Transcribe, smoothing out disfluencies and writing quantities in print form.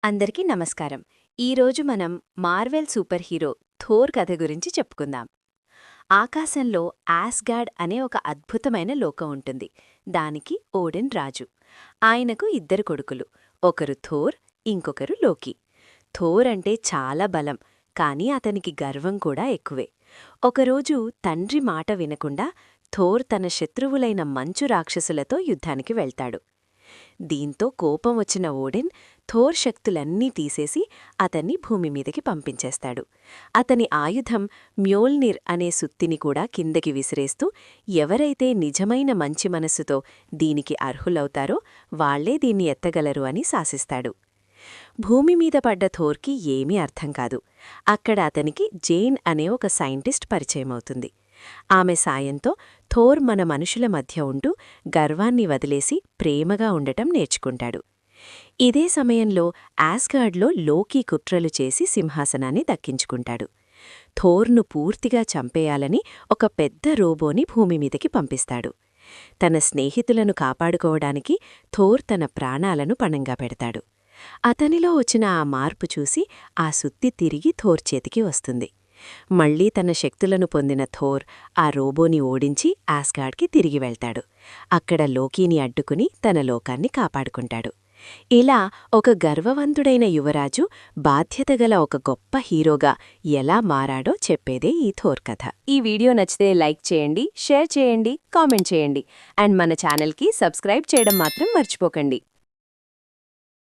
అందరికీ నమస్కారం. ఈరోజు మనం మార్వెల్ సూపర్ హీరో థోర్ కథ గురించి చెప్పుకుందాం. ఆకాశంలో ఆస్గార్డ్ అనే ఒక అద్భుతమైన లోకం ఉంటుంది. దానికి ఓడిన్ రాజు. ఆయనకు ఇద్దరు కొడుకులు. ఒకరు థోర్, ఇంకొకరు లోకి. థోర్ అంటే చాలా బలం, కానీ అతనికి గర్వం కూడా ఎక్కువే. ఒకరోజు తండ్రి మాట వినకుండా థోర్ తన శత్రువులైన మంచు రాక్షసులతో యుద్ధానికి వెళ్తాడు. దీంతో కోపం వచ్చిన ఓడిన్ థోర్ శక్తులన్నీ తీసేసి అతన్ని భూమిమీదకి పంపించేస్తాడు. అతని ఆయుధం మ్యోల్నిర్ అనే సుత్తిని కూడా కిందకి విసిరేస్తూ ఎవరైతే నిజమైన మంచి మనస్సుతో దీనికి అర్హులవుతారో వాళ్లే దీన్ని ఎత్తగలరు అని శాసిస్తాడు. భూమిమీద పడ్డ థోర్కి ఏమీ అర్థం కాదు. అక్కడ అతనికి జేన్ అనే ఒక సైంటిస్ట్ పరిచయమవుతుంది. ఆమె సాయంతో థోర్ మన మనుషుల మధ్య ఉంటూ గర్వాన్ని వదిలేసి ప్రేమగా ఉండటం నేర్చుకుంటాడు. ఇదే సమయంలో ఆస్గార్డ్లో లోకీ కుట్రలు చేసి సింహాసనాన్ని దక్కించుకుంటాడు. థోర్ను పూర్తిగా చంపేయాలని ఒక పెద్ద రోబోని భూమిమీదకి పంపిస్తాడు. తన స్నేహితులను కాపాడుకోవడానికి థోర్ తన ప్రాణాలను పణంగా పెడతాడు. అతనిలో వచ్చిన ఆ మార్పు చూసి ఆ సుత్తి తిరిగి థోర్ చేతికి వస్తుంది. మళ్లీ తన శక్తులను పొందిన థోర్ ఆ రోబోని ఓడించి ఆస్గార్డ్కి తిరిగి వెళ్తాడు. అక్కడ లోకీని అడ్డుకుని తన లోకాన్ని కాపాడుకుంటాడు. ఇలా ఒక గర్వవంతుడైన యువరాజు బాధ్యతగల ఒక గొప్ప హీరోగా ఎలా మారాడో చెప్పేదే ఈ థోర్ కథ. ఈ వీడియో నచ్చితే లైక్ చేయండి, షేర్ చేయండి, కామెంట్ చేయండి అండ్ మన ఛానల్కి సబ్స్క్రైబ్ చేయడం మాత్రం మర్చిపోకండి.